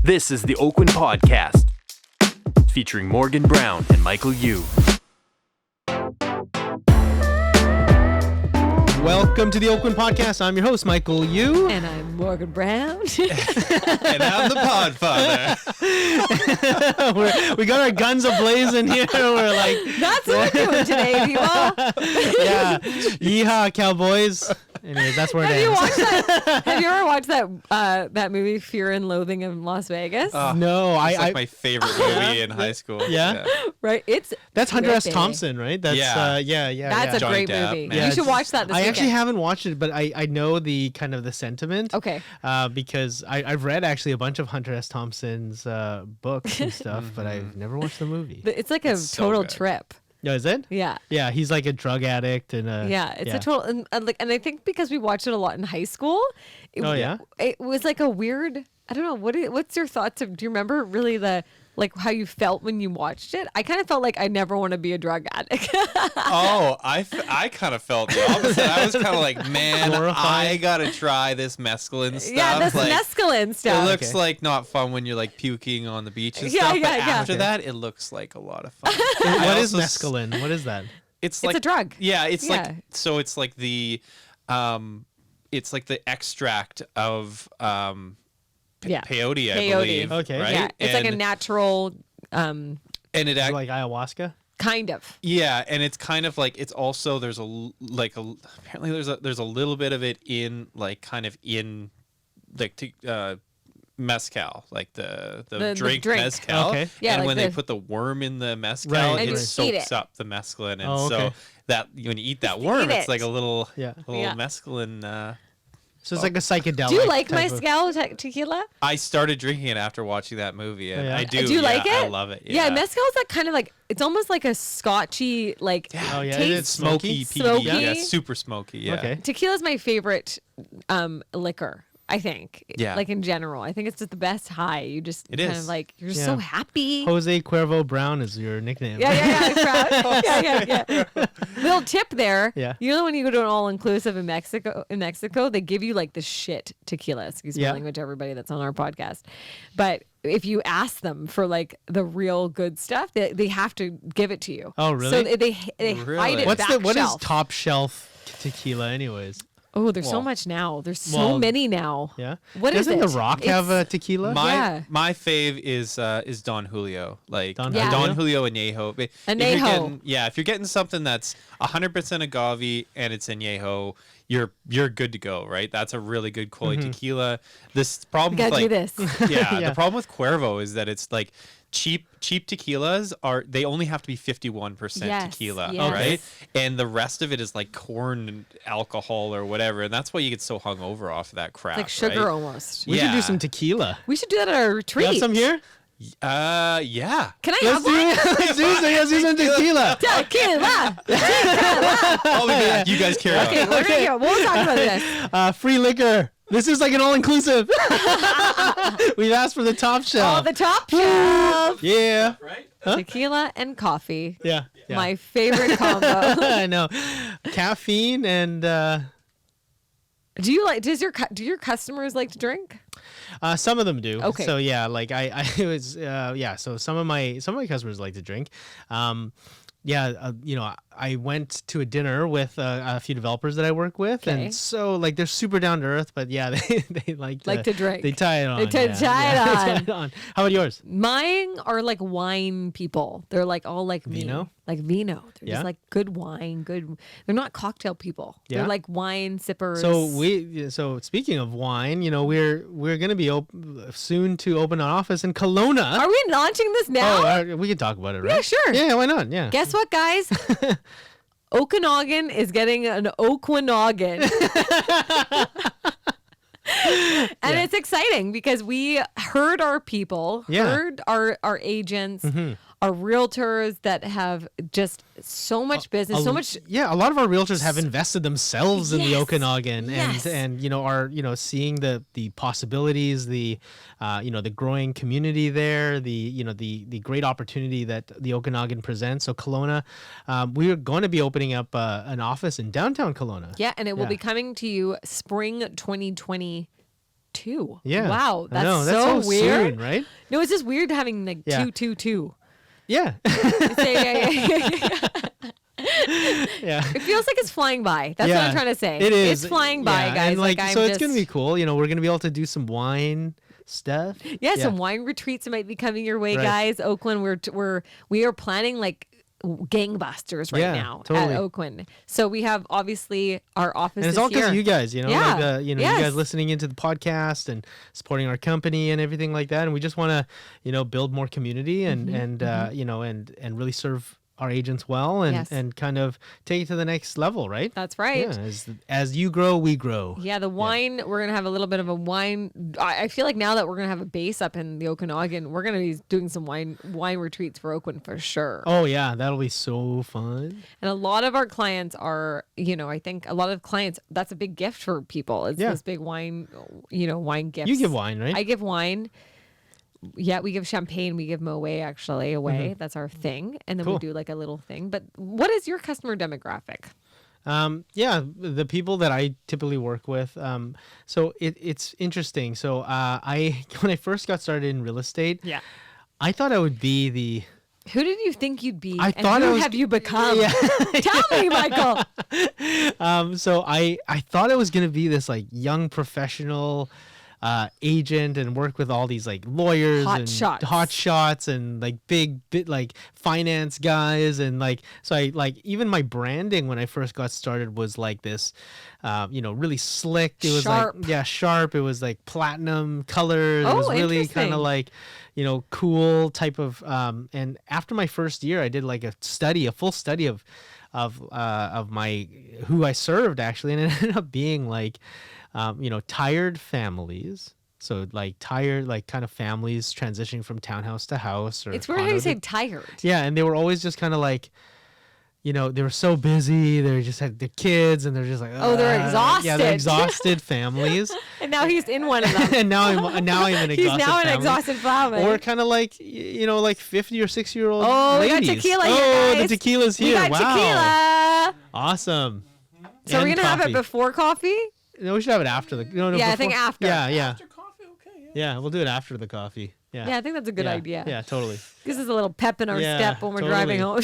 This is the Oakwyn Podcast, featuring Morgan Browne and Michael Uy. Welcome to the Oakwyn Podcast. I'm your host, Michael Uy. And I'm Morgan Browne. And I'm the Podfather. We got our guns ablazing here. We're like, that's what we're doing today, people. yeah, yeehaw, cowboys. Anyways, that's where it ends. Have you ever watched that movie Fear and Loathing in Las Vegas? No, It's like my favorite movie in high school. Yeah? Right? That's Hunter S. trippy. Thompson, right? That's That's a Johnny great Depp, movie. man. Yeah, You should watch that this I weekend. actually haven't watched it, but I know the kind of the sentiment. Okay. Because I've read actually a bunch of Hunter S. Thompson's books and stuff, but I've never watched the movie. It's like a It's so total good. trip. Oh, is it? Yeah. Yeah, he's like a drug addict and It's a total and I think because we watched it a lot in high school. It was like a weird. I don't know. What's your thoughts of? Do you remember really how you felt when you watched it? I kind of felt like I never want to be a drug addict. I kind of felt the opposite. I was kind of like, man, Glorified. I gotta try this mescaline stuff. Yeah, that's like, mescaline stuff. It looks like not fun when you're like puking on the beach and Yeah, stuff. yeah, but yeah. after that, it looks like a lot of fun. What is mescaline? What is that? It's a drug. Yeah, it's Yeah. like so. It's like the extract of peyote, I believe. Okay. Right? Yeah, it's like a And- natural, and it Is it act- like ayahuasca? kind of. Yeah, and it's kind of like it's also apparently there's a little bit of it in mezcal, like the drink mezcal. Okay. Yeah, and like when the- they put the worm in the mezcal, Right, And it you eat soaks it. up the mescaline, and Oh, okay. so that when you eat that worm, eat it's it. like a little Yeah. Yeah. mescaline. So it's like a psychedelic. Do you like type of- mezcal tequila? I started drinking it after watching that movie, and Yeah. I do. Do you like it? I love it. Yeah, mezcal is that kind of like it's almost like a scotchy Oh, yeah, taste. it's smoky. peaty. Smoky. Yeah, super smoky. Yeah. Okay. Tequila is my favorite liquor. I think. Yeah. Like in general, I think it's just the best high. You just It kind is. of like you're just Yeah. so happy. Jose Cuervo Brown is your nickname. Yeah. Proud. Yeah. Little tip there. Yeah. You know when you go to an all-inclusive in Mexico, they give you like the shit tequila. Excuse my Yeah. language, everybody that's on our podcast. But if you ask them for like the real good stuff, they have to give it to you. Oh, really? So they hide it What back is shelf. top shelf tequila, anyways? Oh, there's so Well- much now. There's so Well, many now. Yeah. What is Doesn't it? The Rock It's- have a tequila? Yeah. My fave is Don Julio, like Don Yeah. Don Julio Añejo. But Añejo. if you're getting something that's 100% agave and it's Añejo, you're good to go, right? That's a really good quality tequila. This problem You gotta with do this. yeah, Yeah. the problem with Cuervo is that it's like cheap tequilas they only have to be 51% Yes, tequila, yes. right? And the rest of it is like corn alcohol or whatever, and that's why you get so hungover off of that crap. It's like sugar right? almost. We should do Yeah. some tequila. We should do that at our retreat. You have some here? Yeah. Can I Let's have do one? it. Let's do some tequila. Tequila. I'll be back. You guys carry Okay, on. we're gonna go. We'll talk about this. Free liquor. This is like an all-inclusive. We've asked for the top shelf. Oh, the top shelf. Yeah. Right? Tequila and coffee. Yeah. My favorite combo. I know. Caffeine and Do your customers like to drink? some of them do. Okay. So yeah, like I it was so some of my customers like to drink. I went to a dinner with a few developers that I work with, Okay. and so like they're super down to earth, but yeah, they like to drink. They tie it on. They tie it on. How about yours? Mine are like wine people. They're like all like me. Vino? Like vino. They're Yeah? just like good wine, good. They're not cocktail people. Yeah? They're like wine sippers. So speaking of wine, we're gonna be soon to open an office in Kelowna. Are we launching this now? We can talk about it, right? Yeah, sure. Yeah, why not? Yeah. Guess what, guys? Okanagan is getting an Oakwyn. And it's exciting because we heard our people, Yeah. heard our agents, our realtors that have just so much business, so much. Yeah, a lot of our realtors have invested themselves in the Yes. Okanagan, Yes. and are seeing the possibilities, the growing community there, the great opportunity that the Okanagan presents. So Kelowna, we are going to be opening up an office in downtown Kelowna. Yeah, and it will Yeah. be coming to you spring 2020 2. Yeah. Wow. I know, That's so weird. soon, right? No, it's just weird having like Yeah. 2. Yeah. Yeah. It feels like it's flying by. That's what I'm trying to say. It is. It's flying by, Yeah, guys. and like, I'm so it's just, gonna be cool. You know, we're gonna be able to do some wine stuff. Yeah, some wine retreats might be coming your way, Right. guys. Oakwyn, we are planning like gangbusters right Yeah, now totally. at Oakwyn. So we have obviously our office. And it's all because of you guys, you know, Yeah. like you Yes. guys listening into the podcast and supporting our company and everything like that. And we just want to, build more community and and really serve our agents well and Yes. and kind of take it to the next level, right? That's right. Yeah, as you grow, we grow. Yeah, the wine, we're going to have a little bit of a wine. I feel like now that we're going to have a base up in the Okanagan, we're going to be doing some wine retreats for Oakwyn for sure. Oh yeah, that'll be so fun. And a lot of our clients are, I think a lot of clients, that's a big gift for people. It's this big wine, wine gift. You give wine, right? I give wine. Yeah, we give champagne. We give Moet actually away. That's our thing. And then we Cool. do like a little thing. But what is your customer demographic? The people that I typically work with. So it's interesting. So when I first got started in real estate, I thought I would be the. Who did you think you'd be? I and thought who I was- have you become? Yeah. Tell me, Michael. So I thought I was gonna be this like young professional agent and work with all these like lawyers Hot and shots. hot shots and like big like finance guys and like so I like even my branding when I first got started was like this really slick. It was Sharp. like sharp. It was like platinum colors. It Oh, was really interesting. kind of like cool type of and after my first year I did like a full study of my who I served actually, and it ended up being like tired families. So like tired, like kind of families transitioning from townhouse to house. Or It's weird how you condo say to- tired. Yeah, and they were always just kind of like, they were so busy. They just had the kids, and they're just like, Oh, they're Yeah, they're exhausted. exhausted families. And now he's in one of them. And now I'm an exhausted He's now an family. exhausted family. Or kind of like like 50 or 60-year-old Oh, we got ladies. tequila here, Oh, guys. the tequila's we here! got Wow, tequila. awesome. So we're And gonna have it coffee. before coffee. No, we should have it after the. No, Yeah, I think before- after. Yeah. coffee, okay. Yeah, we'll do it after the coffee. Yeah. Yeah, I think that's a good idea. Yeah, totally. Gives us a little pep in our Yeah, step when we're totally. driving home.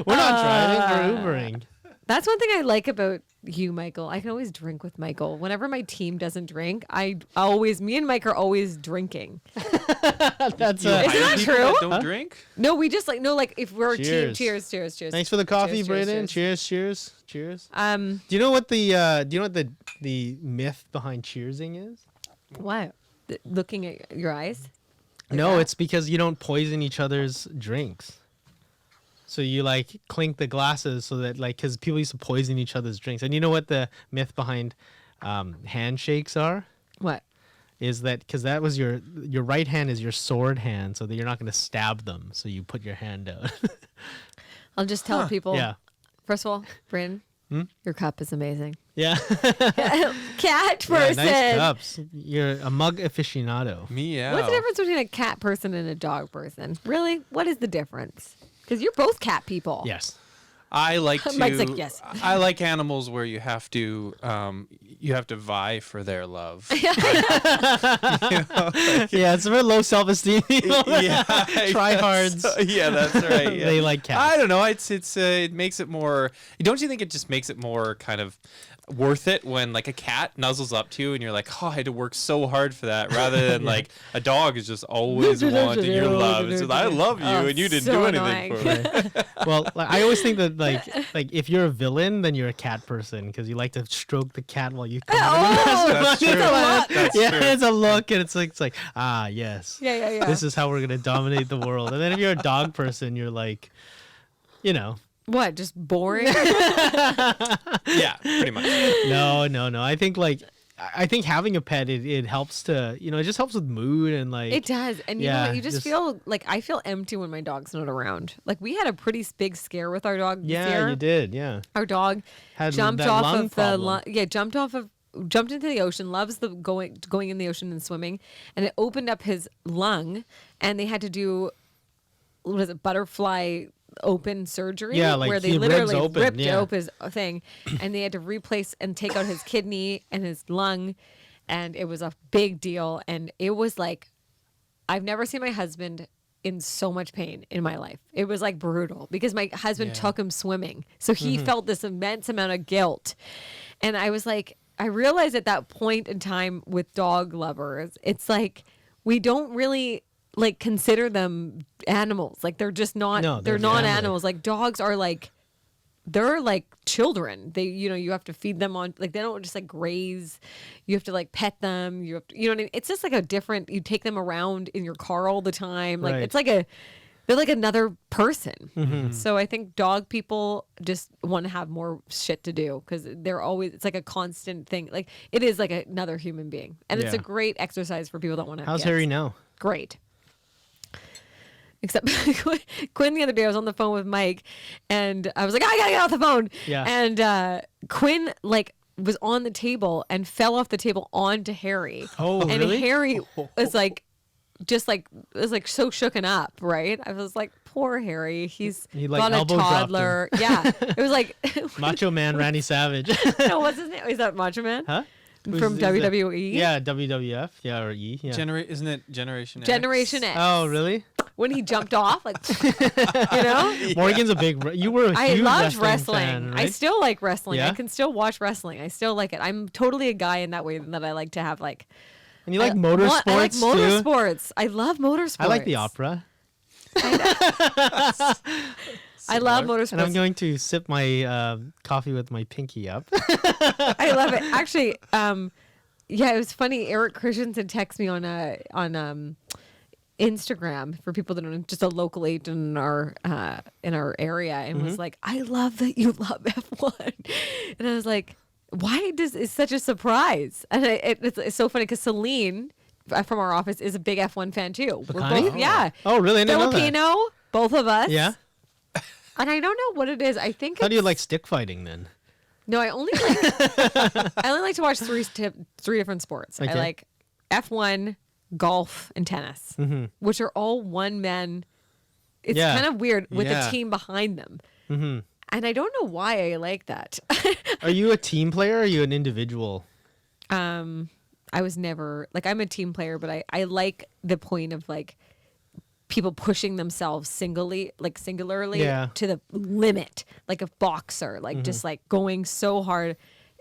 We're not driving, we're Ubering. That's one thing I like about you, Michael. I can always drink with Michael. Whenever my team doesn't drink, me and Mike are always drinking. That's You hire Isn't that people true? that don't drink? No, we just like if we're a team. Cheers. Cheers. Thanks for the coffee, Cheers, Brayden. cheers. Cheers. Do Do you know what the myth behind cheersing is? what? Looking at your eyes? Like No, that? it's because you don't poison each other's drinks. So you like clink the glasses so that because people used to poison each other's drinks. And you know what the myth behind handshakes are? What? Is that because that was your right hand is your sword hand, so that you're not going to stab them. So you put your hand out. I'll just tell people. Yeah. First of all, Bryn, your cup is amazing. Yeah. Cat Yeah, person. nice cups. You're a mug aficionado. Me, yeah. What's the difference between a cat person and a dog person? Really? What is the difference? Because you're both cat people. Yes. I like to. Mike's like, yes. I like animals where you have to vie for their love. Yeah, it's a very low self-esteem. Yeah, Tryhards. Yeah, that's right. Yeah. They like cats. I don't know. It makes it more. Don't you think it just makes it more kind of worth it when like a cat nuzzles up to you and you're like, oh, I had to work so hard for that, rather than like a dog is just always wanting your love. It's just, I love you and you didn't so do anything annoying. for me. Well, I always think that like if you're a villain, then you're a cat person because you like to stroke the cat while you. That's true. That's Yeah, true. it's a look, and it's like yes. Yeah. This is how we're gonna dominate the world. And then if you're a dog person, you're like, What? Just boring? Yeah, pretty much. no. I think having a pet it helps to it just helps with mood and like It does. And you know Yeah, what? You just feel like I feel empty when my dog's not around. Like we had a pretty big scare with our dog this yeah year. you did yeah Our dog Had jumped that off lung of problem. jumped into the ocean, loves the going in the ocean and swimming, and it opened up his lung and they had to do butterfly open surgery Yeah, like where they he ribs literally open, ripped yeah. open his thing and they had to replace and take out his kidney and his lung. and it was a big deal. And it was like, I've never seen my husband in so much pain in my life. It was like brutal because my husband took him swimming. So he felt this immense amount of guilt. And I was like, I realized at that point in time with dog lovers, it's like, we don't really like consider them animals. Like they're just not, No, they're they're not family. animals. Like dogs are like, they're like children. They, you have to feed them on, like, they don't just like graze. You have to like pet them. You have to, what I mean? It's just like a different, you take them around in your car all the time. Like, Right. it's like they're like another person. So I think dog people just want to have more shit to do because they're always, it's like a constant thing. Like it is like another human being. And it's a Yeah. great exercise for people that want to have How's kids. Harry now? Great. Except Quinn the other day, I was on the phone with Mike and I was like, I gotta get off the phone. Yeah. And Quinn like was on the table and fell off the table onto Harry. Oh, and really? Harry was like, was like so shooken up, right? I was like, poor Harry. He like got a elbow dropped him. toddler. Yeah. It was like, Macho Man Randy Savage. no, what's his name? Is that Macho Man? Huh? From Is that- WWE? Yeah, WWF. Yeah, or E. Yeah. Isn't it Generation X? Generation X. Oh, really? When he jumped off, like, you know? Morgan's a big. You were a I huge loved wrestling. wrestling. Fan, I right? still like wrestling. I Yeah? can still watch wrestling. I still like it. I'm totally a guy in that way that I like to have like. And you like I motorsports like too? motorsports. I love motorsports. I like the opera. I love motorsports. And I'm going to sip my coffee with my pinky up. I love it. Actually, yeah, it was funny. Eric Christensen texted me on Instagram for people that don't know, just a local agent in our area, and was like, "I love that you love F1," and I was like, "Why it's such a surprise?" And it's so funny because Celine from our office is a big F1 fan too. We're Bakani? both, yeah, Oh, really? I didn't know that. Filipino, both of us. Yeah. And I don't know what it is. I think How do you it's- like stick fighting then? No, I only like to watch three different sports. Okay. I like F1, golf, and tennis, which are all one man. It's Yeah. kind of weird with Yeah. a team behind them. And I don't know why I like that. Are you a team player or are you an individual? I was never like, I'm a team player, but I like the point of like people pushing themselves singularly Yeah. to the limit, like a boxer, like just like going so hard.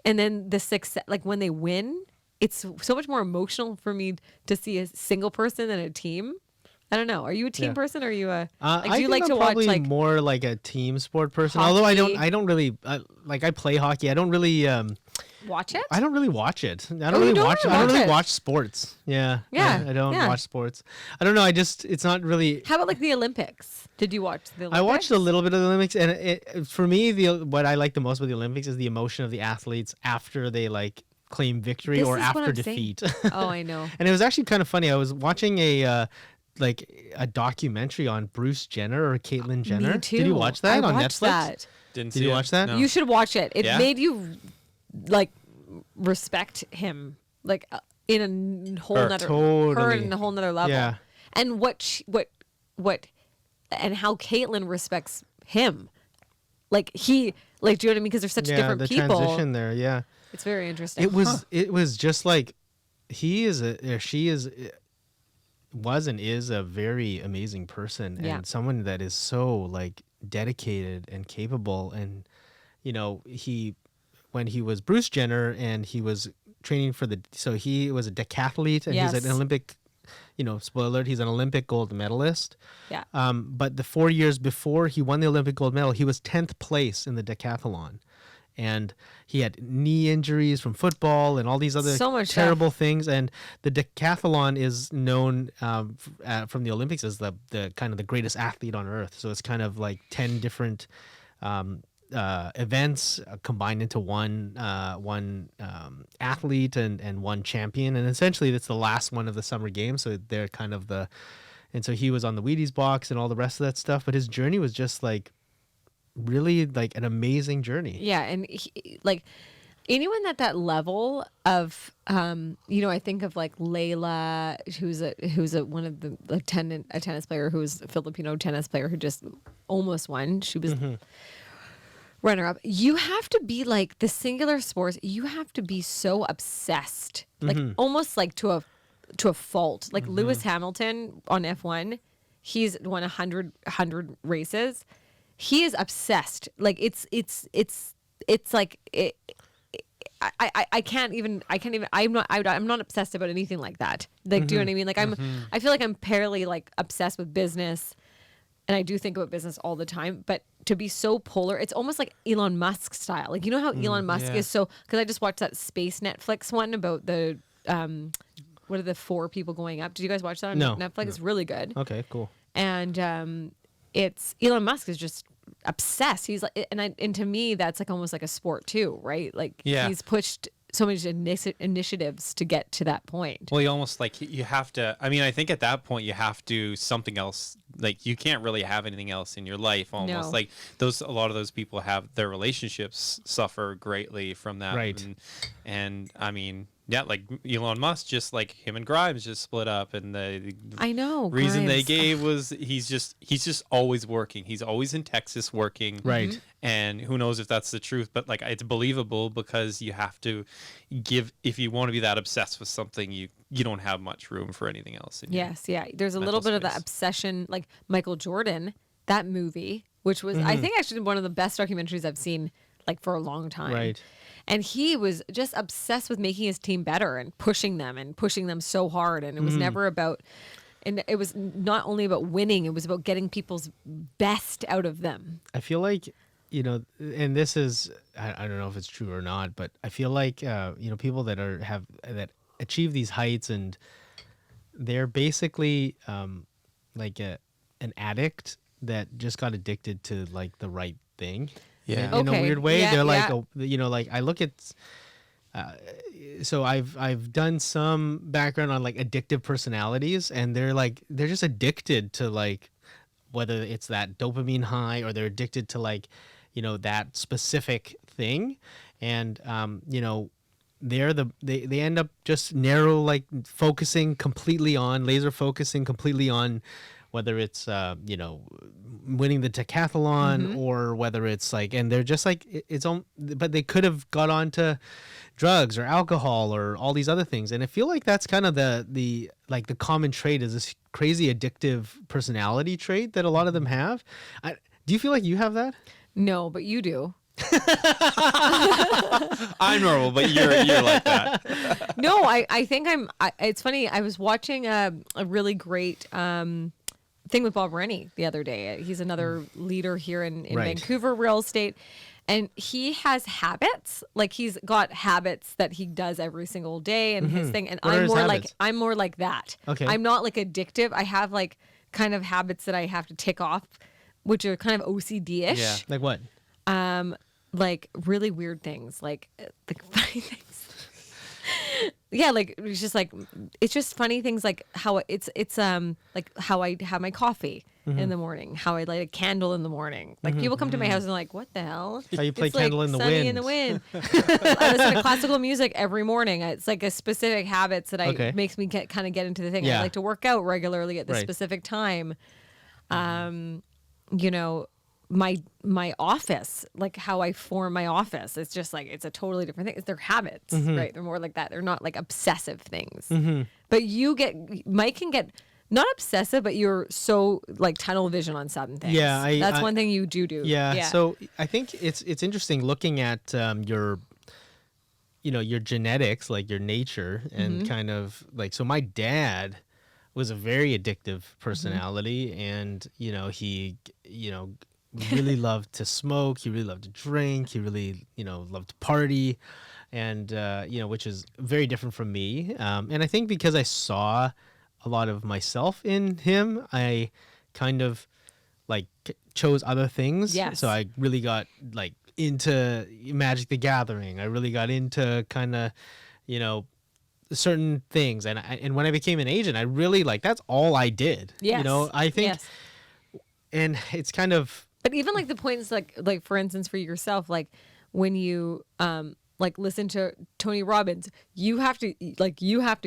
And then the success, like when they win, it's so much more emotional for me to see a single person than a team. I don't know. Are you a team Yeah. person? Or are you a I do you think like I'm to watch probably like more like a team sport person. Although I hockey? don't really like. I play hockey. I don't really watch it? I don't really watch it. I Oh, don't you really don't watch. really I don't watch really it? watch sports. Yeah. Yeah, I don't yeah. watch sports. I don't know. It's not really. How about like the Olympics? Did you watch the Olympics? I watched a little bit of the Olympics, and for me, what I like the most about the Olympics is the emotion of the athletes after they like claim victory This or is what after I'm saying. defeat. Oh, I know. And it was actually kind of funny. I was watching a documentary on Bruce Jenner or Caitlyn Jenner. Me too. Did you watch that I on watched Netflix? that. Didn't Did see you it. watch that? No. You should watch it. It Yeah? made you like respect him like in a whole Her. nother her Totally. in a whole nother level. Yeah. And what and how Caitlyn respects him. Like do you know what I mean? Because they're such Yeah, different the people. transition there. Yeah. It's very interesting. It was just like she was and is a very amazing person Yeah. and someone that is so like dedicated and capable. And when he was Bruce Jenner and he was training so he was a decathlete and he's Yes. an Olympic, spoiler alert, he's an Olympic gold medalist. Yeah. But the 4 years before he won the Olympic gold medal, he was 10th place in the decathlon. And he had knee injuries from football and all these other So much terrible things. And the decathlon is known from the Olympics as the kind of the greatest athlete on earth. So it's kind of like 10 different events combined into one athlete and one champion. And essentially it's the last one of the summer games. So they're kind of and so he was on the Wheaties box and all the rest of that stuff. But his journey was just like really like an amazing journey. Yeah, and like anyone at that level of I think of like Layla, who's a one of the a tennis player who's a Filipino tennis player who just almost won. She was runner up. You have to be like the singular sports. You have to be so obsessed, like almost like to a fault. Like Lewis Hamilton on F1, he's won 100 races. He is obsessed. Like it's like it. I can't even. I'm not obsessed about anything like that. Like, do you know what I mean? Like I feel like I'm fairly like obsessed with business. And I do think about business all the time, but to be so polar, it's almost like Elon Musk style. Like, you know how Elon Musk is so, because I just watched that space Netflix one about the, what are the 4 people going up? Did you guys watch that on Netflix? No. It's really good. Okay, cool. And it's, Elon Musk is just obsessed. He's like, and to me, that's like almost like a sport too, right? Like he's pushed so many initiatives to get to that point. Well, you almost like you have to. I mean, I think at that point you have to something else. Like you can't really have anything else in your life. Almost like a lot of those people have their relationships suffer greatly from that. Right. And I mean, yeah, like Elon Musk, just like him and Grimes just split up, and the I know reason Grimes. they gave was he's just always working. He's always in Texas working. Right. And who knows if that's the truth, but like it's believable because you have to give, if you want to be that obsessed with something, you don't have much room for anything else. Yes, yeah. There's a little bit of that obsession, like Michael Jordan, that movie, which was I think actually one of the best documentaries I've seen like for a long time. Right. And he was just obsessed with making his team better and pushing them so hard. And it was never about, and it was not only about winning, it was about getting people's best out of them. I feel like, you know, and this is, I don't know if it's true or not, but I feel like, you know, people that that achieve these heights, and they're basically like an addict that just got addicted to like the right thing. Yeah. In a weird way. Yeah, they're like, you know, like I look at, so I've done some background on like addictive personalities, and they're just addicted to like, whether it's that dopamine high or they're addicted to like, you know, that specific thing. And, you know, they end up just laser focusing completely on whether it's, you know, winning the decathlon or whether it's like, and they're just like, but they could have got onto drugs or alcohol or all these other things. And I feel like that's kind of the common trait is this crazy addictive personality trait that a lot of them have. Do you feel like you have that? No, but you do. I'm normal, but you're like that. No, I think it's funny. I was watching a really great thing with Bob Rennie the other day. He's another leader here in Vancouver real estate. And he has habits, like he's got habits that he does every single day and his thing. And I'm more like that. Okay. I'm not like addictive. I have like kind of habits that I have to tick off, which are kind of OCD-ish. Yeah. Like what? Like really weird things, like funny things. Yeah, like it's just funny things, like how it's like how I have my coffee in the morning, how I light a candle in the morning. Like people come to my house and they're like, "What the hell?" How you play It's Candle like in the sunny Wind. in the wind. I listen to classical music every morning. It's like a specific habits that makes me get into the thing. Yeah. I like to work out regularly at the Right. specific time. You know, my office, like how I form my office, it's just like it's a totally different thing. They're habits, right? They're more like that. They're not like obsessive things. But Mike can get not obsessive, but you're so like tunnel vision on certain things. Yeah, that's one thing you do. Yeah. So I think it's interesting looking at your, you know, your genetics, like your nature, and kind of like, so my dad was a very addictive personality, and you know, he, you know, really loved to smoke, he really loved to drink, he really, you know, loved to party, and you know, which is very different from me. And I think because I saw a lot of myself in him, I kind of like chose other things. Yes. So I really got like into Magic the Gathering. I really got into kind of, you know, certain things. And when I became an agent, I really like, that's all I did. Yes. You know, I think, Yes. and it's kind of, But even like the points, like for instance, for yourself, like when you like listen to Tony Robbins, you have to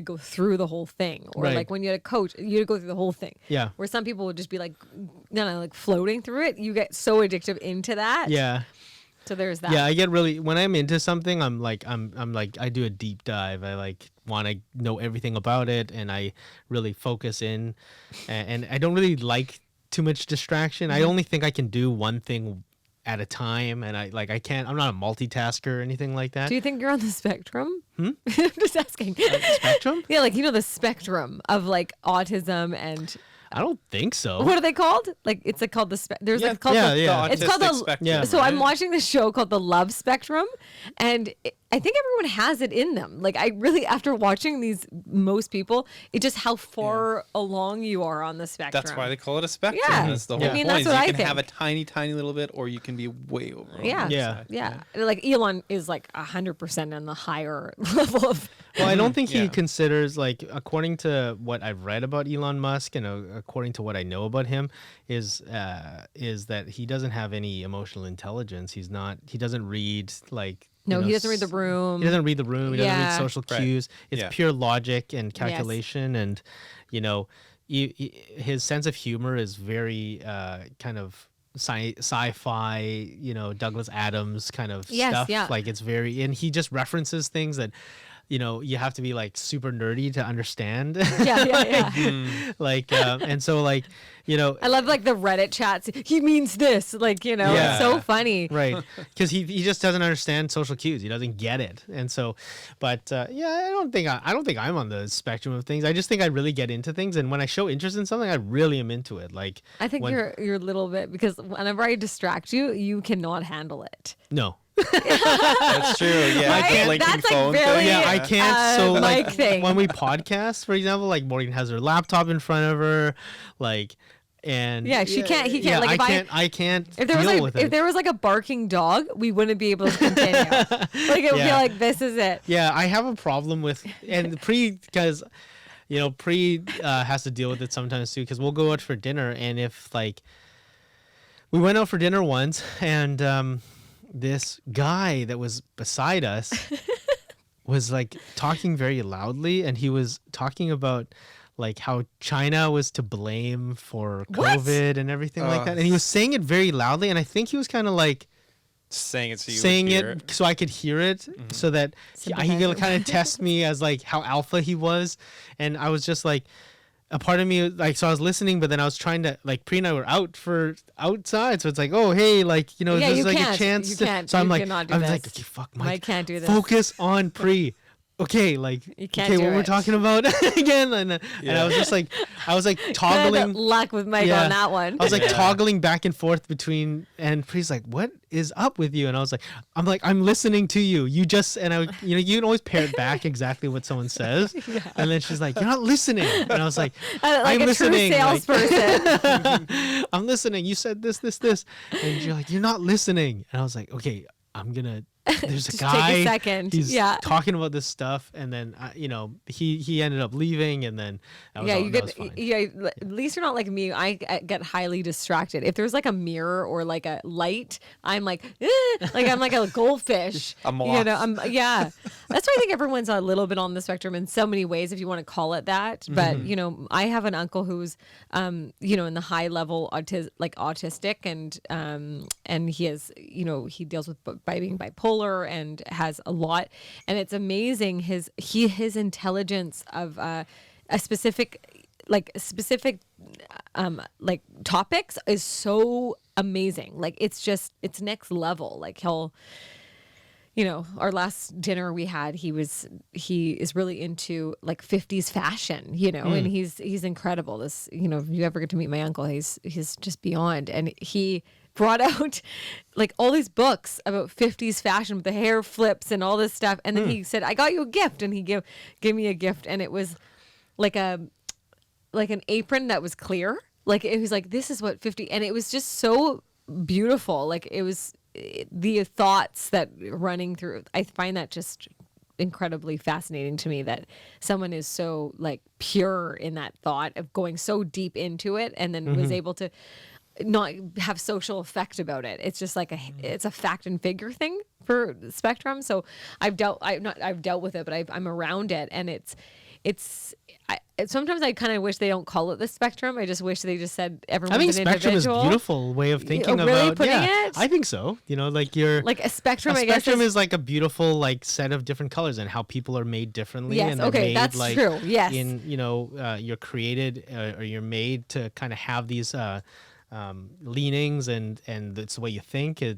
go through the whole thing. Or Right. like when you had a coach, you had to go through the whole thing. Yeah. Where some people would just be like, no, like floating through it. You get so addictive into that. yeah. So there's that. Yeah, I get really when I'm into something, I'm like I do a deep dive. I like want to know everything about it, and I really focus in, and I don't really like too much distraction. I only think I can do one thing at a time, and I'm not a multitasker or anything like that. Do you think you're on the spectrum? I'm just asking. Spectrum? Yeah, like the spectrum of like autism and. I don't think so. What are they called? Like it's like called the there's like called the it's called the spectrum, yeah. So I'm watching this show called The Love Spectrum, and I think everyone has it in them. Like I really, after watching most people, it's just how far along you are on the spectrum. That's why they call it a spectrum. Yeah. That's the whole I mean, point. that's what You can I have a think. tiny, tiny little bit, or you can be way over. on the Yeah. other Yeah. side. Yeah. Like Elon is like 100% on the higher level of. Well, I don't think he Yeah. considers, like, according to what I've read about Elon Musk and according to what I know about him, is that he doesn't have any emotional intelligence. He doesn't read like. No, you know, he doesn't read the room. He doesn't read the room. He doesn't Yeah. read social Right. cues. It's Yeah. pure logic and calculation, and his sense of humor is very kind of sci-fi, Douglas Adams kind of Yes, stuff. yeah. Like it's very, and he just references things that, you have to be like super nerdy to understand. Yeah. And so like, I love like the Reddit chats. He means this, like, Yeah. it's so funny. right, because he just doesn't understand social cues. He doesn't get it, and so, but I don't think I'm on the spectrum of things. I just think I really get into things, and when I show interest in something, I really am into it. Like I think you're a little bit, because whenever I distract you, you cannot handle it. no. That's true. Yeah. Right? The blinking That's, like, phone really- thing. Yeah, I can't. So like Mike thing. when we podcast, for example, like Morgan has her laptop in front of her, like, and Yeah, she can't. He can't. Yeah, like I can't if there was deal like with it. if there was like a barking dog, we wouldn't be able to continue. Like it would be Yeah. like, this is it. Yeah, I have a problem with, and because Pre has to deal with it sometimes too, because we'll go out for dinner, and if like we went out for dinner once, and this guy that was beside us was like talking very loudly, and he was talking about like how China was to blame for What? COVID and everything like that, and he was saying it very loudly, and I think he was kind of like Saying it so you saying would hear it so I could hear it, so that he could Sympathizer. kind of test me as like how alpha he was, and I was just like, a part of me like, so I was listening, but then I was trying to, like, Pri and I were outside, so it's like, oh hey, like, Yeah, this you is like can't. a chance You to, can't. so I'm You like, cannot do I was this. like, okay, fuck, Mike, Mike can't do this. focus on Pri. Okay, like, You can't okay, do what we're it. talking about again, and I was just like, Good toggling. luck with Mike Yeah. on that one. I was like Yeah. toggling back and forth between, and Pri's like, "What is up with you?" And I was like, "I'm listening to you. You just," and I, you can always parrot back exactly what someone says, and then she's like, "You're not listening," and I was like, Like "I'm a listening." true like, salesperson. I'm listening. You said this, and you're like, "You're not listening," and I was like, "Okay, I'm gonna." There's a Just guy. take a second. He's Yeah. talking about this stuff, and then he ended up leaving, and then that was Yeah, all, you that was get. fine. Yeah, at least you're not like me. I get highly distracted. If there's like a mirror or like a light, I'm like, like I'm like a goldfish. A moth. Yeah. That's why I think everyone's a little bit on the spectrum in so many ways, if you want to call it that. But I have an uncle who's, in the high level autistic, and he has, he deals with by being bipolar and has a lot, and it's amazing his intelligence of a specific topics is so amazing. Like it's next level. Like he'll, our last dinner we had, he is really into like 50s fashion, and he's incredible. This, if you ever get to meet my uncle, he's just beyond. And he brought out like all these books about 50s fashion with the hair flips and all this stuff. And then he said, "I got you a gift." And he gave me a gift, and it was like an apron that was clear. Like it was like, this is what 50, and it was just so beautiful. Like it was the thoughts that running through. I find that just incredibly fascinating to me, that someone is so like pure in that thought of going so deep into it, and then was able to not have social effect about it. It's just like it's a fact and figure thing for the spectrum. So I've dealt with it, but I'm around it, and sometimes I kind of wish they don't call it the spectrum. I just wish they just said everyone's I think an spectrum is a individual. beautiful way of thinking really about putting yeah, it? I think so. You know, like you're Like a spectrum, a I guess. spectrum is like a beautiful like set of different colors and how people are made differently. Yes, and they're okay, made, that's like, true. Yes. In you're created or you're made to kind of have these leanings and it's the way you think. I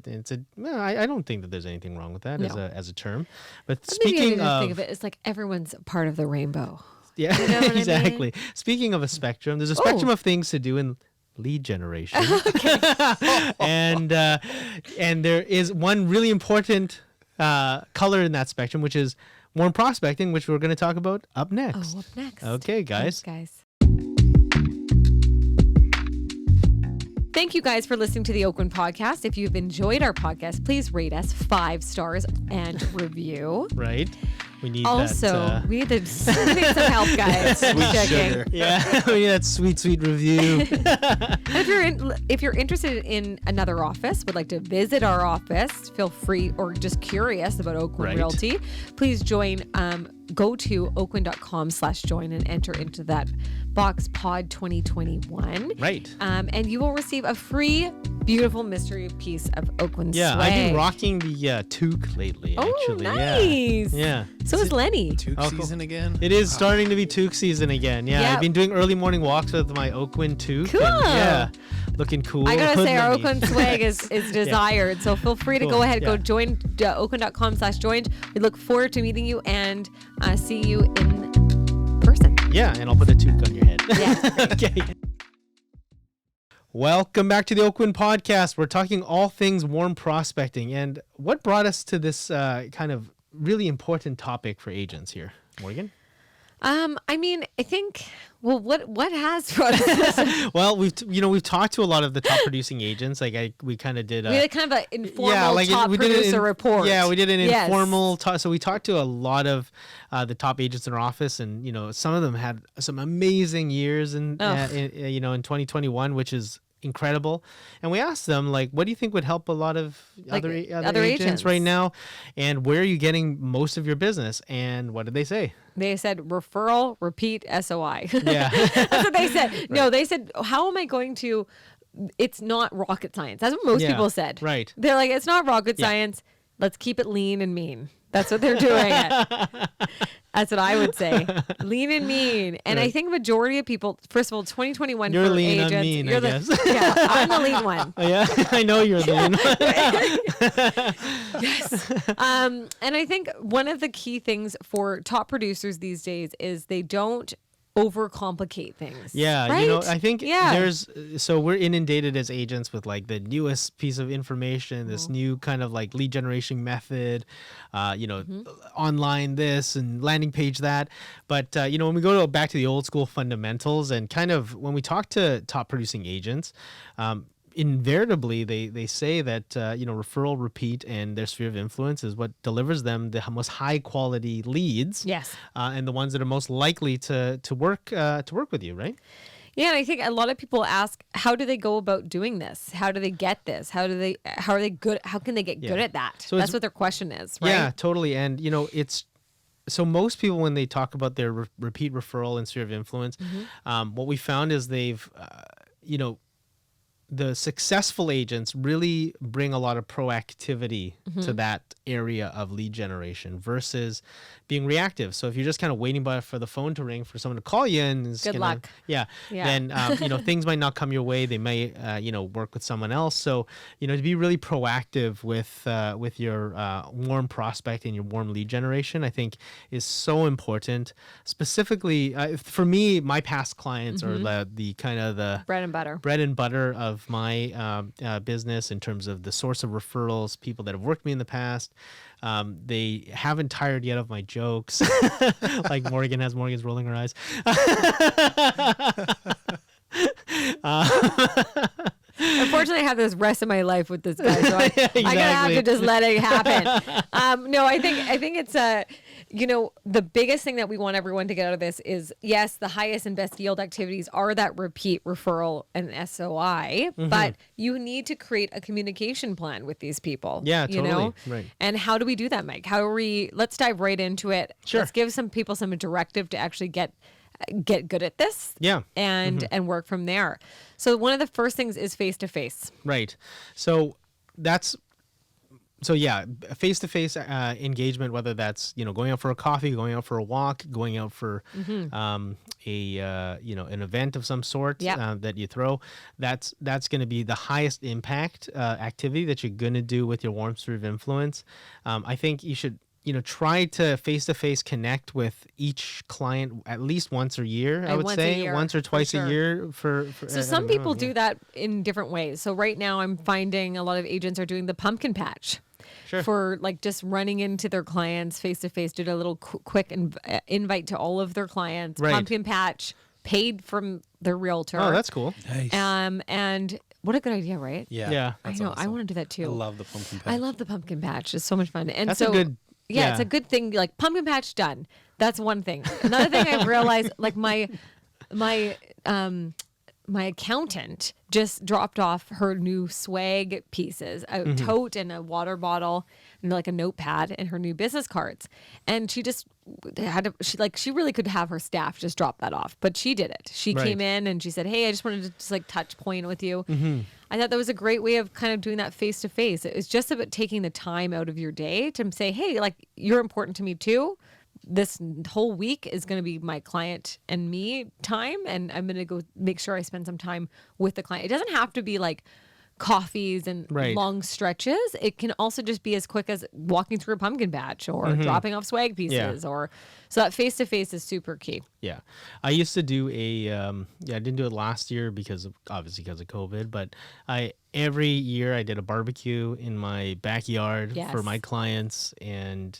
don't think that there's anything wrong with that No. as a term. But Maybe I speaking need to of think of it as like everyone's part of the rainbow. yeah, You know what I mean? exactly. Speaking of a spectrum, there's a spectrum of things to do in lead generation. and there is one really important color in that spectrum, which is warm prospecting, which we're going to talk about up next. Oh, up next. Okay, guys. Thanks, guys. Thank you guys for listening to the Oakwyn podcast. If you've enjoyed our podcast, please rate us 5 stars and review. Right. We need Also, that. we need some help, guys. Checking. Yeah, we need that sweet review. If you're interested in another office, would like to visit our office, feel free, or just curious about Oakwyn Right. Realty, please join. Go to oakwyn.com/join and enter into that box pod 2021. Right. And you will receive a free, beautiful mystery piece of Oakwyn Yeah, swag. I've been rocking the toque lately, Oh, actually. nice. Yeah. So is Lenny. Toque Oh, cool. season again? It is starting to be toque season again. Yeah, Yeah. I've been doing early morning walks with my Oakwyn toque. Cool. And, yeah, looking cool. I gotta say, our hoodlummy. Oakwyn swag is desired. So feel free to Cool, go ahead, yeah. go join oakwyn.com/join. We look forward to meeting you and see you in person. Yeah, and I'll put a toque on your head. Yeah. Okay. Welcome back to the Oakwyn podcast. We're talking all things warm prospecting. And what brought us to this kind of really important topic for agents here, Morgan? I mean, I think. Well, what has brought us? Well, we've talked to a lot of the top producing agents. Like we kind of did. We had kind of an informal top we did producer report. Yeah, we did an Yes. informal talk. So we talked to a lot of the top agents in our office, and some of them had some amazing years in 2021, which is incredible. And we asked them, like, what do you think would help a lot of Like, other agents right now, and where are you getting most of your business? And what did they say? They said referral, repeat, SOI. Yeah. That's what they said. No, they said, how am I going to? It's not rocket science. That's what most Yeah, people said. right. They're like, it's not rocket Yeah. science. Let's keep it lean and mean. That's what they're doing. That's what I would say. Lean and mean. And I think majority of people, first of all, 2021 You're for lean, I'm agents. mean, you're I guess. Yeah, I'm the lean one. Yeah, I know you're the one. Yes. And I think one of the key things for top producers these days is they don't overcomplicate things. Yeah, right? I think Yeah. so we're inundated as agents with like the newest piece of information, this new kind of like lead generation method, online this and landing page that. But when we go back to the old school fundamentals and kind of when we talk to top producing agents, invariably they say that referral, repeat, and their sphere of influence is what delivers them the most high quality leads. Yes. And the ones that are most likely to work with you, right? Yeah, and I think a lot of people ask, how do they go about doing this? How do they get this? How are they good? How can they get good at that? So That's what their question is, right? Yeah, totally. And it's so most people when they talk about their repeat, referral, and sphere of influence, what we found is they've the successful agents really bring a lot of proactivity to that area of lead generation versus being reactive. So if you're just kind of waiting for the phone to ring for someone to call you and it's Good luck. Yeah. Then things might not come your way. They may work with someone else. So to be really proactive with your warm prospect and your warm lead generation, I think is so important. Specifically for me, my past clients are the kind of the Bread and butter of my business in terms of the source of referrals, people that have worked with me in the past. They haven't tired yet of my jokes, like Morgan has. Morgan's rolling her eyes. Unfortunately, I have this rest of my life with this guy, so Exactly. I'm gonna have to just let it happen. No, I think it's the biggest thing that we want everyone to get out of this is, yes, the highest and best yield activities are that repeat, referral, and SOI, but you need to create a communication plan with these people. Yeah, totally. Right. And how do we do that, Mike? Let's dive right into it. Sure. Let's give some people some directive to actually get get good at this. Yeah. And work from there. So one of the first things is face to face. Right. So yeah, face-to-face engagement, whether that's, going out for a coffee, going out for a walk, going out for an event of some sort that you throw, that's going to be the highest impact activity that you're going to do with your warm sphere of influence. I think you should try to face-to-face connect with each client at least once a year. I would say once or twice a year. So some people do that in different ways. So right now I'm finding a lot of agents are doing the pumpkin patch. Sure. For like just running into their clients face to face, did a little quick invite to all of their clients. Right. Pumpkin patch, paid from their realtor. Oh, that's cool. Nice. And what a good idea, right? Yeah. I know. awesome. I want to do that too. I love the pumpkin patch. I love the pumpkin patch. It's so much fun. And That's so a good. yeah, it's a good thing. Like pumpkin patch done. That's one thing. Another thing I've realized, like my accountant just dropped off her new swag pieces, a tote and a water bottle and like a notepad and her new business cards. And she just she really could have her staff just drop that off, but she did it. She Right. came in and she said, "Hey, I just wanted to just like touch point with you." I thought that was a great way of kind of doing that face to face. It was just about taking the time out of your day to say, "Hey, like you're important to me too. This whole week is going to be my client and me time, and I'm going to go make sure I spend some time with the client." It doesn't have to be like coffees and Right. long stretches. It can also just be as quick as walking through a pumpkin patch or dropping off swag pieces or so that face to face is super key. Yeah, I used to do I didn't do it last year because of COVID, but every year I did a barbecue in my backyard for my clients, and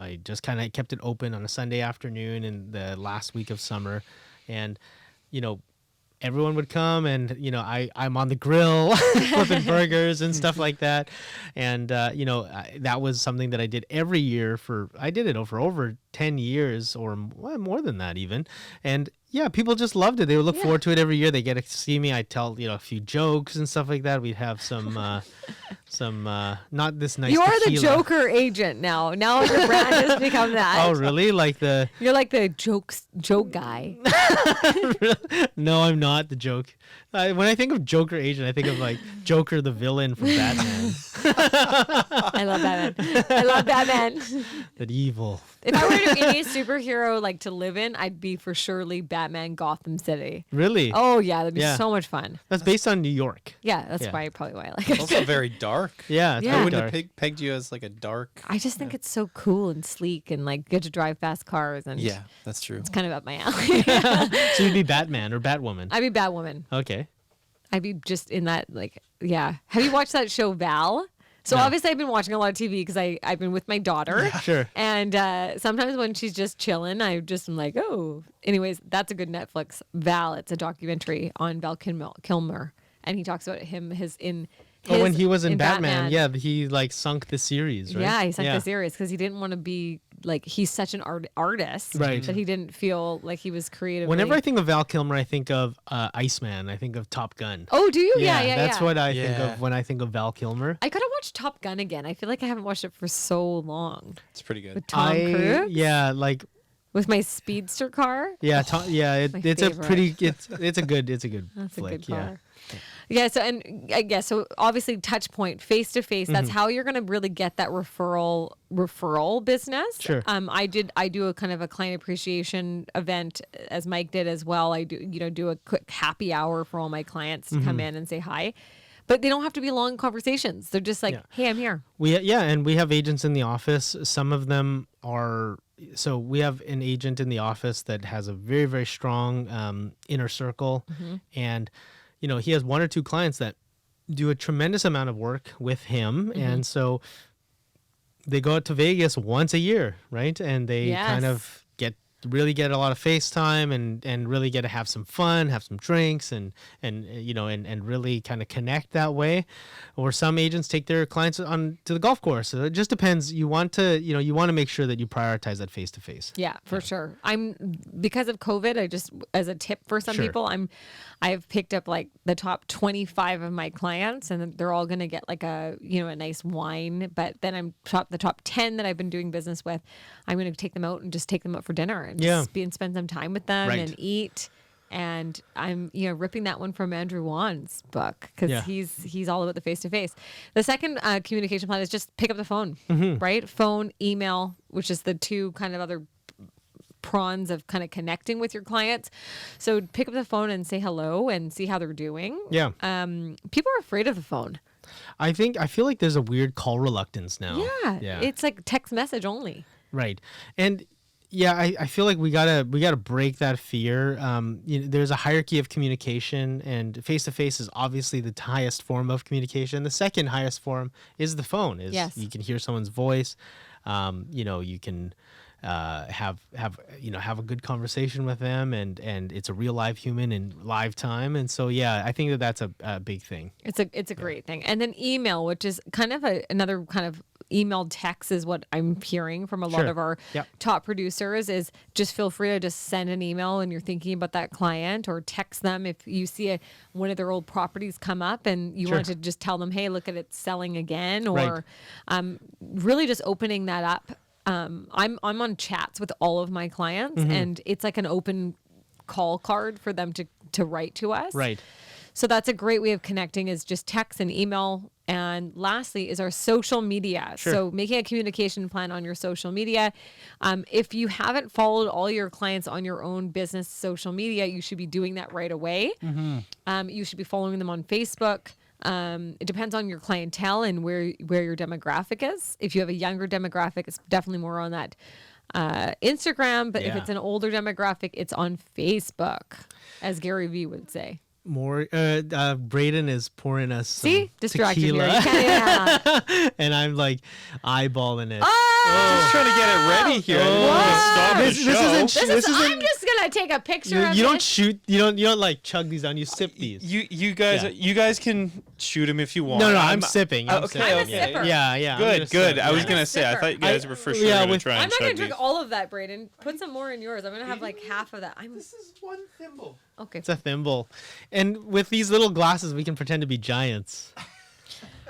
I just kind of kept it open on a Sunday afternoon in the last week of summer, and everyone would come, and I'm on the grill flipping burgers and stuff like that, and that was something that I did every year I did it for over 10 years or more than that even, and yeah, people just loved it. They would look forward to it every year. They get to see me. I tell a few jokes and stuff like that. We'd have some not this nice. You are the tequila. Joker agent now. Now your brand has become that. Oh really? You're like the joke guy. No, I'm not the joke. When I think of Joker agent, I think of like Joker the villain from Batman. I love Batman. I love Batman. That evil. If I were to do any superhero like to live in, I'd be for surely Batman Gotham City. Really? Oh yeah, that'd be Yeah. so much fun. That's based on New York. Yeah, that's Yeah. probably why I like It's it. also very dark. Yeah. It's Yeah. I very wouldn't dark. have pegged you as like a dark. I just think it's so cool and sleek and like get to drive fast cars and Yeah, that's true. it's kind of up my alley. So you'd be Batman or Batwoman. I'd be Batwoman. Okay. I'd be just in that like yeah. Have you watched that show Val? So No. obviously I've been watching a lot of TV because I've been with my daughter. Sure. And sometimes when she's just chilling, I'm like, oh. Anyways, that's a good Netflix. Val, it's a documentary on Val Kilmer. And he talks about When he was in Batman, yeah, he like sunk the series, right? Yeah, he sunk the series because he didn't want to be like, he's such an artist Right. that he didn't feel like he was creative. Whenever I think of Val Kilmer, I think of Iceman. I think of Top Gun. Oh, do you? Yeah. That's what I think Yeah. of when I think of Val Kilmer. I gotta watch Top Gun again. I feel like I haven't watched it for so long. It's pretty good. With Tom Cruise? Yeah, like With my speedster car? yeah, my it's a favorite. pretty it's a good That's flick. a good Yeah. car. Yeah, so and I guess so obviously touch point, face to face, that's how you're gonna really get that referral business. Sure. I do a kind of a client appreciation event as Mike did as well. I do a quick happy hour for all my clients to come in and say hi. But they don't have to be long conversations. They're just like, hey, I'm here. And we have agents in the office. Some of them are. So we have an agent in the office that has a very, very strong inner circle, and he has one or two clients that do a tremendous amount of work with him, and so they go out to Vegas once a year, right? And they kind of really get a lot of FaceTime and really get to have some fun, have some drinks, and really kind of connect that way. Or some agents take their clients on to the golf course. So it just depends. You want to make sure that you prioritize that face to face. Yeah, for sure. Because of COVID, I just, as a tip for some Sure. people, I've picked up like the top 25 of my clients, and they're all going to get like a nice wine. But then the top 10 that I've been doing business with, I'm going to take them out and just take them out for dinner and Yeah. just spend some time with them Right. and eat. And I'm, ripping that one from Andrew Wan's book because Yeah. he's all about the face to face. The second communication plan is just pick up the phone, Mm-hmm. right? Phone, email, which is the two kind of other prawns of kind of connecting with your clients. So pick up the phone and say hello and see how they're doing. Yeah. People are afraid of the phone. I feel like there's a weird call reluctance now. Yeah. It's like text message only. Right. And yeah, I feel like we gotta break that fear. There's a hierarchy of communication, and face to face is obviously the highest form of communication. The second highest form is the phone. Yes. You can hear someone's voice. You can have a good conversation with them, and it's a real live human in live time. And so yeah, I think that's a big thing. It's a great thing. And then email, which is kind of another kind of emailed text is what I'm hearing from a lot Sure. of our Yep. top producers is just feel free to just send an email when you're thinking about that client, or text them if you see one of their old properties come up and you Sure. want to just tell them, hey, look at it selling again, Right. or really just opening that up. I'm on chats with all of my clients, Mm-hmm. and it's like an open call card for them to write to us. Right. So that's a great way of connecting, is just text and email. And lastly is our social media. Sure. So making a communication plan on your social media. If you haven't followed all your clients on your own business social media, you should be doing that right away. Mm-hmm. You should be following them on Facebook. It depends on your clientele and where your demographic is. If you have a younger demographic, it's definitely more on that Instagram. But if Yeah. it's an older demographic, it's on Facebook, as Gary Vee would say. More Braden is pouring us some See, distracted here. tequila. You can't- yeah. And I'm like eyeballing it. Just trying to get it ready here. I didn't want to stop the This show. isn't- I'm just gonna take a picture of you don't it. shoot. You don't like chug these down. You sip these. You guys Yeah. you guys can shoot them if you want. No, I'm sipping. I'm okay, sipping. I'm a okay. sipper. Yeah. I'm gonna Good. sip. I was I'm a gonna say. I sipper. thought you guys were for sure yeah, gonna with- try I'm and not gonna chug drink these. all of that, Braden. Put some more in yours. I'm gonna have like half of that. This is one thimble. Okay. It's a thimble, and with these little glasses, we can pretend to be giants.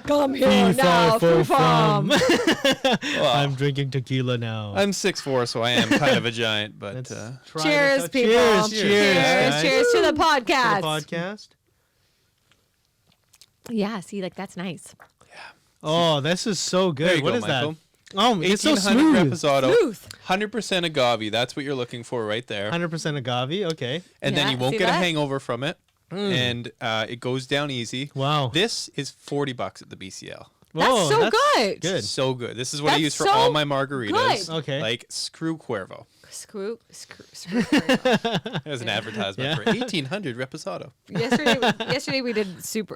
Come here now, Foo-fum. Foo-fum. I'm drinking tequila now. I'm 6'4", so I am kind of a giant. But Let's try Cheers, this out. people. Cheers, Cheers, cheers to the To podcast. the podcast. Yeah, see, like that's nice. Oh, this is so good. there you What go, is Michael. that? Oh, it's so 1800 smooth. Reposado, Smooth. 100% agave. That's what you're looking for right there. 100% agave. Okay. And then Yeah, you won't see get a that? hangover from it. And it goes down easy. Wow. This is $40 at the BCL. That's Whoa, so good. Good. So good. This is what I That's use for so all my margaritas. good. Okay. Like screw Cuervo. Screw. There's an advertisement for 1800 Reposado. Yesterday we did super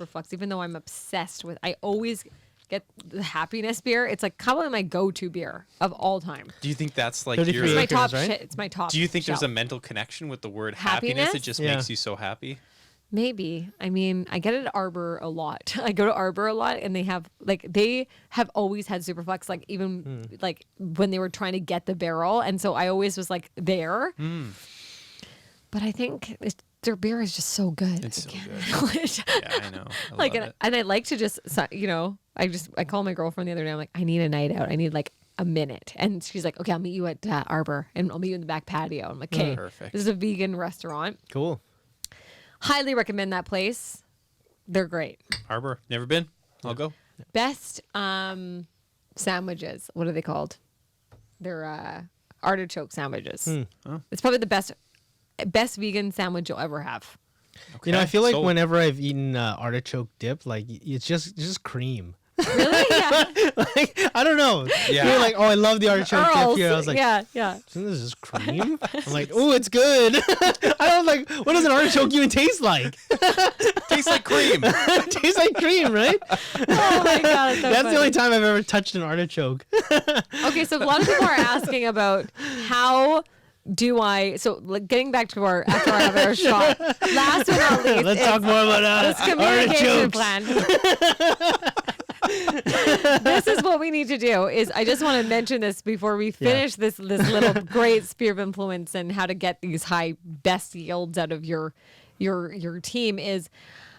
flux. Even though I'm obsessed with, I always get the happiness beer. It's like probably my go-to beer of all time. Do you think that's like 33 your... It's my Acres, top right? shit. It's my top. Do you think there's a shelf. mental connection with the word happiness? Happiness? It just Yeah. makes you so happy. Maybe. I mean, I get it at Arbor a lot. I go to Arbor a lot, and they have always had Superflex, like even like when they were trying to get the barrel, and so I always was like there. But I think their beer is just so good. It's so I can't good. handle it. Yeah, I know. I Like, love it. and I like to just, I called my girlfriend the other day. I'm like, I need a night out. I need like a minute. And she's like, okay, I'll meet you at Arbor, and I'll meet you in the back patio. I'm like, okay, Perfect. this is a vegan restaurant. Cool. Highly recommend that place. They're great. Arbor, never been. I'll go. Best sandwiches. What are they called? They're artichoke sandwiches. It's probably the best vegan sandwich you'll ever have. You know, I Okay, feel like sold. whenever I've eaten artichoke dip, like it's just cream. Really? Yeah. Like I don't know. Yeah. You're like, oh, I love the artichoke dip Earls. here. I was like, yeah. isn't this just cream? I'm like, oh, it's good. I don't like. What does an artichoke even taste like? Tastes like cream. It tastes like cream, right? Oh my god, so That's funny. the only time I've ever touched an artichoke. Okay, so a lot of people are asking about how do I. So like, getting back to after I have our shot. Last but not least, Let's talk more about this communication artichokes. plan. This is what we need to do. Is I just want to mention this before we finish this little great sphere of influence and how to get these high best yields out of your team is.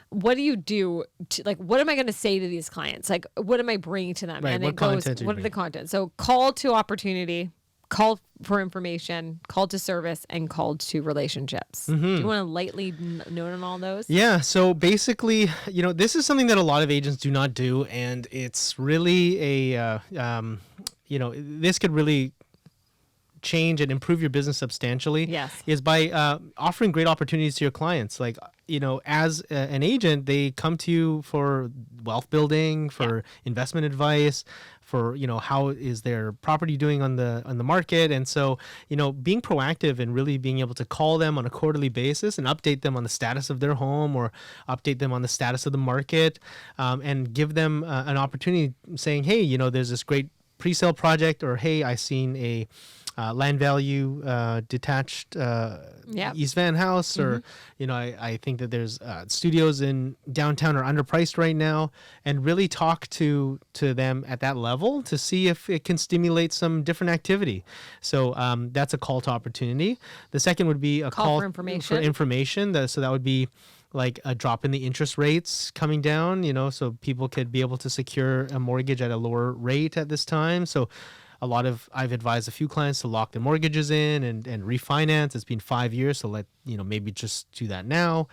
What do you do? Like, what am I going to say to these clients? Like, what am I bringing to them? Right, And what it goes, content are you what are the bringing? content? So, call to opportunity, call for information, call to service, and call to relationships. Do you want to lightly note on all those? Yeah. So basically, this is something that a lot of agents do not do, and it's really this could really change and improve your business substantially. Yes. Is by offering great opportunities to your clients. Like, as an agent, they come to you for wealth building, for investment advice, for how is their property doing on the market. And so being proactive and really being able to call them on a quarterly basis and update them on the status of their home or update them on the status of the market, and give them an opportunity saying, hey, there's this great pre-sale project, or hey, I seen a land value detached East Van house, or I think that there's studios in downtown are underpriced right now, and really talk to them at that level to see if it can stimulate some different activity. So that's a call to opportunity. The second would be a call for information. So that would be like a drop in the interest rates coming down, so people could be able to secure a mortgage at a lower rate at this time. So I've advised a few clients to lock their mortgages in and refinance. It's been 5 years, so maybe just do that now.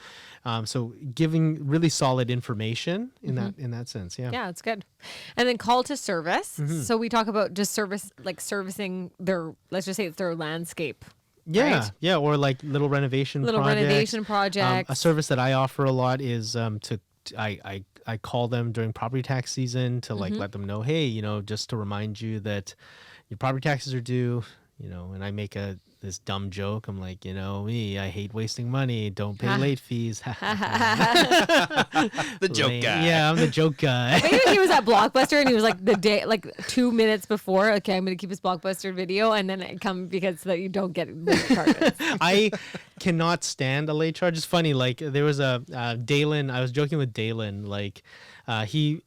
So giving really solid information in that sense. Yeah. Yeah, it's good. And then call to service. So we talk about just servicing their, let's just say it's their landscape. Yeah, right? yeah, or like little renovation projects. A service that I offer a lot is I call them during property tax season to let them know, hey, just to remind you that your property taxes are due, and I make this dumb joke. I'm like, me, I hate wasting money. Don't pay late fees. The joke guy. Yeah, I'm the joke guy. Maybe he was at Blockbuster and he was like 2 minutes before, okay, I'm going to keep this Blockbuster video, and then it come because so that you don't get late charges. I cannot stand a late charge. It's funny. Like there was a Dalen. I was joking with Dalen. Like he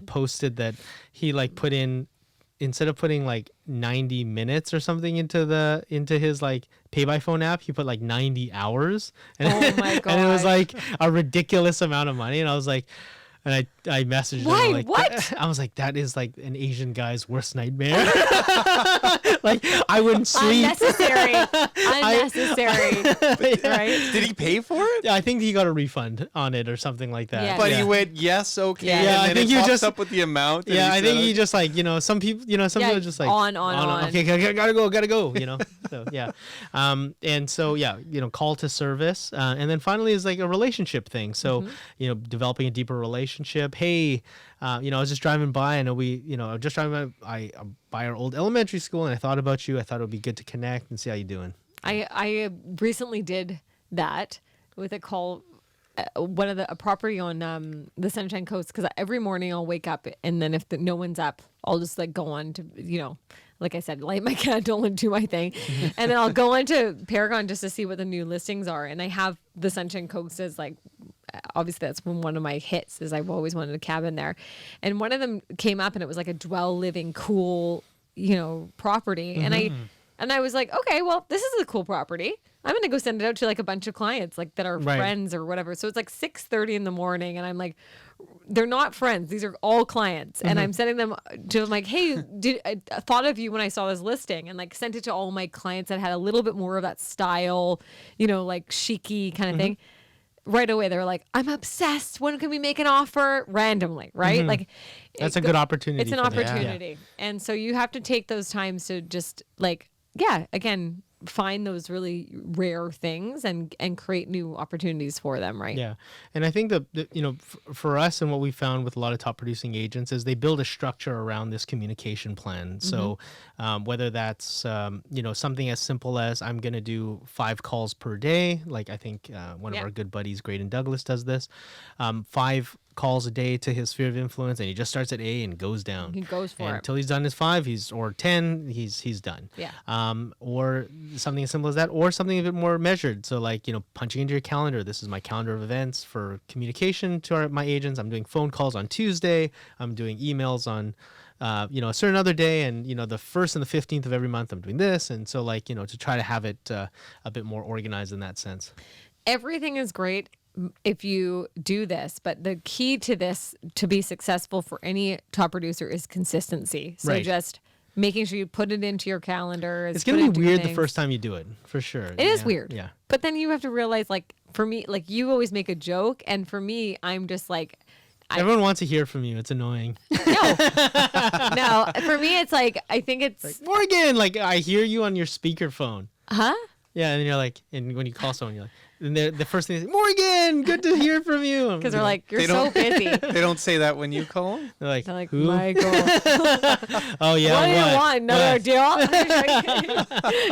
posted that he put in, instead of putting 90 minutes or something into his pay by phone app, he put 90 hours. And, oh my god! And it was a ridiculous amount of money. And I was like, and I messaged him. Like, what? I was like, that is an Asian guy's worst nightmare. I wouldn't sleep. Unnecessary. Right? Did he pay for it? Yeah, I think he got a refund on it or something like that. Yeah. But he went, yes, okay. Yeah, and I then think it you pops just up with the amount. Yeah, I think he just some people, some people are just on. Okay, gotta go. So yeah, and so yeah, call to service, and then finally is a relationship thing. So developing a deeper relationship. Hey, I was just driving by. I know just driving by our old elementary school, and I thought about you. I thought it would be good to connect and see how you're doing. I recently did that with a call. A property on the Sunshine Coast, because every morning I'll wake up, and then if no one's up, I'll just go on to like I said, light my candle and do my thing, and then I'll go into Paragon just to see what the new listings are. And I have the Sunshine Coast as obviously that's one of my hits, is I've always wanted a cabin there, and one of them came up and it was a dwell living cool property, and I was like, okay, well, this is a cool property. I'm going to go send it out to a bunch of clients that are friends or whatever. So it's 6:30 in the morning, and I'm like, they're not friends. These are all clients. And I'm sending them to them hey, I thought of you when I saw this listing, and sent it to all my clients that had a little bit more of that style, chic-y kind of thing. Right away, they're like, I'm obsessed. When can we make an offer? Randomly, right? That's a good opportunity. It's an opportunity. Yeah. And so you have to take those times to just again, find those really rare things and create new opportunities for them, right? Yeah. And I think that for us, and what we found with a lot of top producing agents is they build a structure around this communication plan. So whether that's something as simple as I'm going to do 5 calls per day, I think one of our good buddies, Graydon Douglas, does this, 5 calls a day to his sphere of influence, and he just starts at A and goes down. He goes for it until he's done his 5, or 10, he's done. Yeah. Or something as simple as that, or something a bit more measured. So punching into your calendar. This is my calendar of events for communication to my agents. I'm doing phone calls on Tuesday. I'm doing emails on a certain other day, and the 1st and the 15th of every month I'm doing this, and so to try to have it a bit more organized in that sense. Everything is great if you do this, but the key to this to be successful for any top producer is consistency. So just making sure you put it into your calendar. It's going to be weird the first time you do it, for sure. It is weird. Yeah. But then you have to realize, like, for me, like, you always make a joke. And for me, I'm just like, everyone wants to hear from you. It's annoying. No. No. For me, it's like, I think it's... Like, Morgan, like, I hear you on your speakerphone. Huh? Yeah, and you're like, and when you call someone, you're like, and the first thing is, Morgan, good to hear from you. Because they're like, you're so busy. They don't say that when you call them? They're like, who? Michael. Oh, yeah. What do you want? Another deal?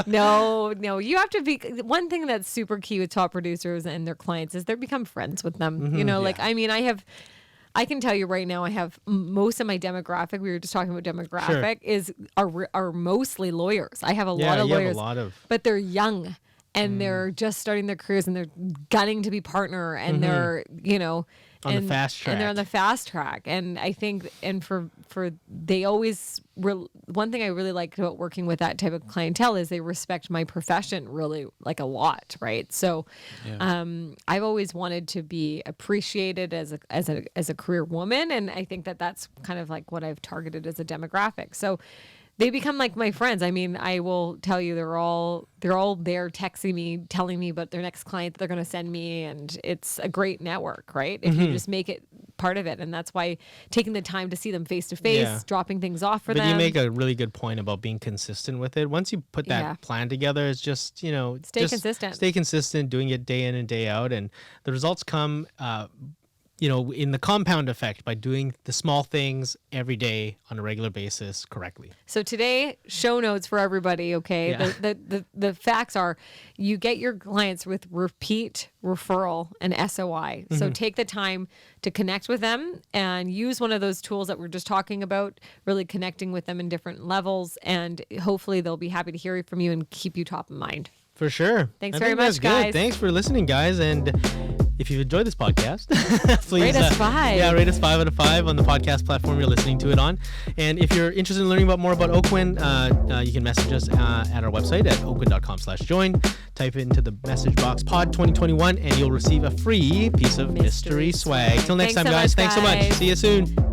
No. You have to be. One thing that's super key with top producers and their clients is they become friends with them. Mm-hmm, you know, like, I mean, I can tell you right now, I have most of my demographic. We were just talking about demographic are mostly lawyers. I have a lot of lawyers, but they're young and they're just starting their careers and they're gunning to be partner and they're on the fast track. And they're on the fast track. And I think, and for they always, one thing I really like about working with that type of clientele is they respect my profession really like a lot. Right. So, I've always wanted to be appreciated as a career woman. And I think that that's kind of like what I've targeted as a demographic. So they become like my friends. I mean, I will tell you, they're all there texting me, telling me about their next client that they're going to send me. And it's a great network, right? If you just make it part of it. And that's why taking the time to see them face to face, dropping things off for them. But you make a really good point about being consistent with it. Once you put that plan together, it's just, stay consistent. Stay consistent, doing it day in and day out. And the results come, in the compound effect by doing the small things every day on a regular basis correctly. So today, show notes for everybody, okay? Yeah. The facts are you get your clients with repeat, referral, and SOI. So take the time to connect with them and use one of those tools that we're just talking about, really connecting with them in different levels, and hopefully they'll be happy to hear from you and keep you top of mind. For sure. Thanks very much, guys. Thanks for listening, guys. And if you've enjoyed this podcast, please rate us 5. Yeah, rate us 5 out of 5 on the podcast platform you're listening to it on. And if you're interested in learning more about Oakwyn, you can message us at our website at oakwyn.com/join. Type it into the message box pod 2021 and you'll receive a free piece of mystery swag. Till next time, guys. Thanks so much. See you soon.